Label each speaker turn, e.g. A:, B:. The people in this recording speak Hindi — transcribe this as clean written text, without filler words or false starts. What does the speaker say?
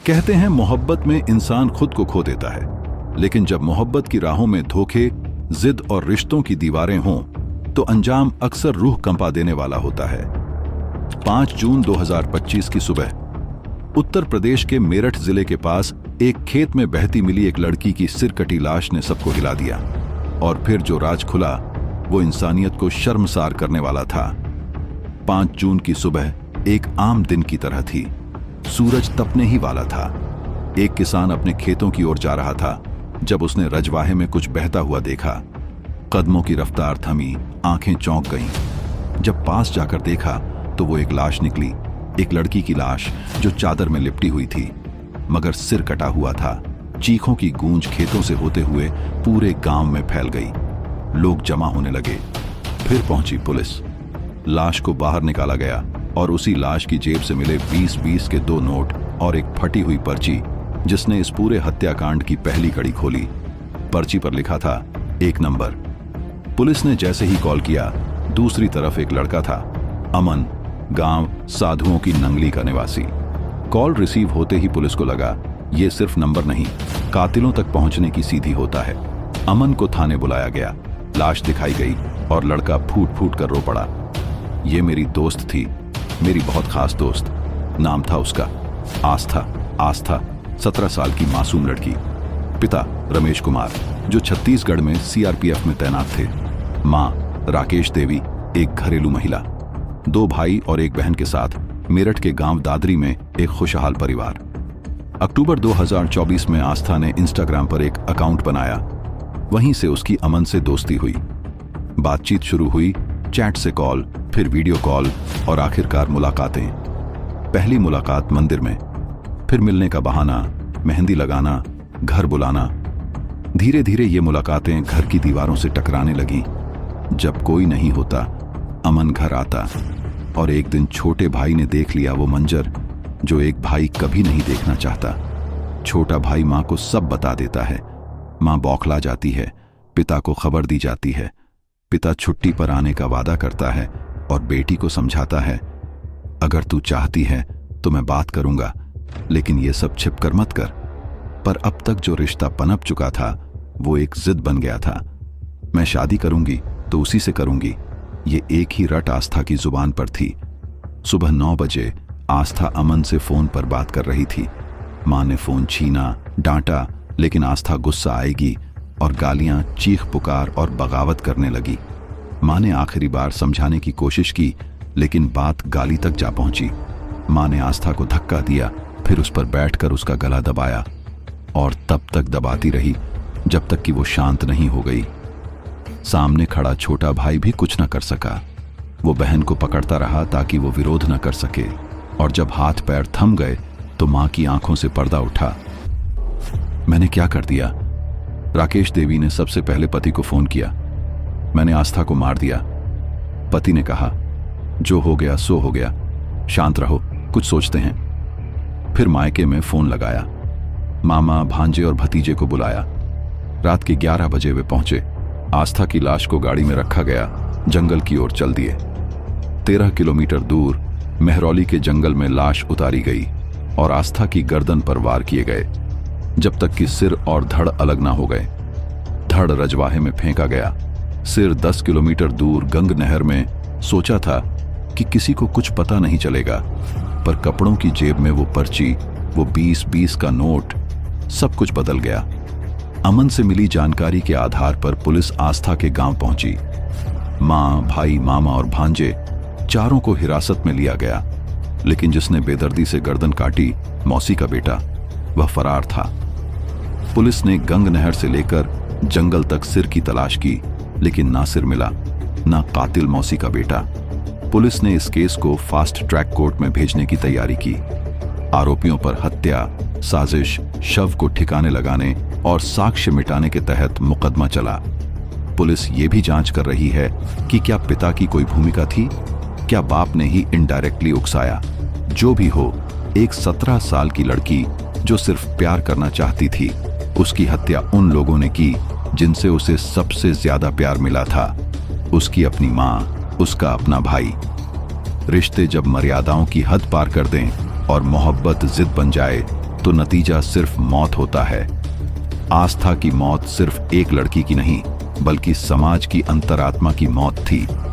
A: कहते हैं मोहब्बत में इंसान खुद को खो देता है, लेकिन जब मोहब्बत की राहों में धोखे, जिद और रिश्तों की दीवारें हों तो अंजाम अक्सर रूह कंपा देने वाला होता है। 5 जून 2025 की सुबह उत्तर प्रदेश के मेरठ जिले के पास एक खेत में बहती मिली एक लड़की की सिरकटी लाश ने सबको हिला दिया। और फिर जो राज खुला वो इंसानियत को शर्मसार करने वाला था। 5 जून की सुबह एक आम दिन की तरह थी। सूरज तपने ही वाला था। एक किसान अपने खेतों की ओर जा रहा था जब उसने रजवाहे में कुछ बहता हुआ देखा। कदमों की रफ्तार थमी, आंखें चौंक गईं। जब पास जाकर देखा तो वो एक लाश निकली, एक लड़की की लाश जो चादर में लिपटी हुई थी, मगर सिर कटा हुआ था। चीखों की गूंज खेतों से होते हुए पूरे गांव में फैल गई। लोग जमा होने लगे। फिर पहुंची पुलिस। लाश को बाहर निकाला गया और उसी लाश की जेब से मिले 20-20 के 2 नोट और एक फटी हुई पर्ची, जिसने इस पूरे हत्याकांड की पहली कड़ी खोली। पर्ची पर लिखा था 1 नंबर। पुलिस ने जैसे ही कॉल किया, दूसरी तरफ एक लड़का था, अमन, गांव साधुओं की नंगली का निवासी। कॉल रिसीव होते ही पुलिस को लगा ये सिर्फ नंबर नहीं, कातिलों तक पहुंचने की सीधी होता है। अमन को थाने बुलाया गया। लाश दिखाई गई और लड़का फूट फूट कर रो पड़ा। ये मेरी दोस्त थी, मेरी बहुत खास दोस्त। नाम था उसका आस्था, 17 साल की मासूम लड़की। पिता रमेश कुमार, जो छत्तीसगढ़ में सीआरपीएफ में तैनात थे। मां राकेश देवी, एक घरेलू महिला। 2 भाई और एक बहन के साथ मेरठ के गांव दादरी में एक खुशहाल परिवार। अक्टूबर 2024 में आस्था ने इंस्टाग्राम पर एक अकाउंट बनाया। वहीं से उसकी अमन से दोस्ती हुई। बातचीत शुरू हुई, चैट से कॉल, फिर वीडियो कॉल और आखिरकार मुलाकातें। पहली मुलाकात मंदिर में, फिर मिलने का बहाना, मेहंदी लगाना, घर बुलाना। धीरे धीरे ये मुलाकातें घर की दीवारों से टकराने लगीं। जब कोई नहीं होता, अमन घर आता और एक दिन छोटे भाई ने देख लिया वो मंजर जो एक भाई कभी नहीं देखना चाहता। छोटा भाई मां को सब बता देता है। मां बौखला जाती है। पिता को खबर दी जाती है। पिता छुट्टी पर आने का वादा करता है और बेटी को समझाता है, अगर तू चाहती है तो मैं बात करूंगा, लेकिन ये सब छिप कर मत कर। पर अब तक जो रिश्ता पनप चुका था वो एक जिद बन गया था। मैं शादी करूंगी तो उसी से करूंगी। ये एक ही रट आस्था की जुबान पर थी। सुबह 9 बजे आस्था अमन से फोन पर बात कर रही थी। मां ने फोन छीना, डांटा, लेकिन आस्था गुस्सा आएगी और गालियां, चीख पुकार और बगावत करने लगी। मां ने आखिरी बार समझाने की कोशिश की, लेकिन बात गाली तक जा पहुंची। मां ने आस्था को धक्का दिया, फिर उस पर बैठकर उसका गला दबाया और तब तक दबाती रही जब तक कि वो शांत नहीं हो गई। सामने खड़ा छोटा भाई भी कुछ न कर सका। वो बहन को पकड़ता रहा ताकि वो विरोध न कर सके, और जब हाथ पैर थम गए तो मां की आंखों से पर्दा उठा। मैंने क्या कर दिया? राकेश देवी ने सबसे पहले पति को फोन किया। मैंने आस्था को मार दिया। पति ने कहा, जो हो गया सो हो गया, शांत रहो, कुछ सोचते हैं। फिर मायके में फोन लगाया। मामा, भांजे और भतीजे को बुलाया। रात के 11 बजे वे पहुंचे। आस्था की लाश को गाड़ी में रखा गया। जंगल की ओर चल दिए। 13 किलोमीटर दूर मेहरौली के जंगल में लाश उतारी गई और आस्था की गर्दन पर वार किए गए, जब तक कि सिर और धड़ अलग ना हो गए। धड़ रजवाहे में फेंका गया। सिर 10 किलोमीटर दूर गंग नहर में। सोचा था कि किसी को कुछ पता नहीं चलेगा, पर कपड़ों की जेब में वो पर्ची, वो 20-20 का नोट, सब कुछ बदल गया। अमन से मिली जानकारी के आधार पर पुलिस आस्था के गांव पहुंची। मां, भाई, मामा और भांजे चारों को हिरासत में लिया गया, लेकिन जिसने बेदर्दी से गर्दन काटी, मौसी का बेटा, वह फरार था। पुलिस ने गंग नहर से लेकर जंगल तक सिर की तलाश की, लेकिन ना सिर मिला, ना कातिल मौसी का बेटा। पुलिस ने इस केस को फास्ट ट्रैक कोर्ट में भेजने की तैयारी की। आरोपियों पर हत्या, साजिश, शव को ठिकाने लगाने और साक्ष्य मिटाने के तहत मुकदमा चला। पुलिस ये भी जांच कर रही है कि क्या पिता की कोई भूमिका थी, क्या बाप ने ही इनडायरेक्टली उकसाया। जो भी हो, एक 17 साल की लड़की जो सिर्फ प्यार करना चाहती थी, उसकी हत्या उन लोगों ने की जिनसे उसे सबसे ज्यादा प्यार मिला था, उसकी अपनी मां, उसका अपना भाई। रिश्ते जब मर्यादाओं की हद पार कर दें और मोहब्बत जिद बन जाए, तो नतीजा सिर्फ मौत होता है। आस्था की मौत सिर्फ एक लड़की की नहीं, बल्कि समाज की अंतरात्मा की मौत थी।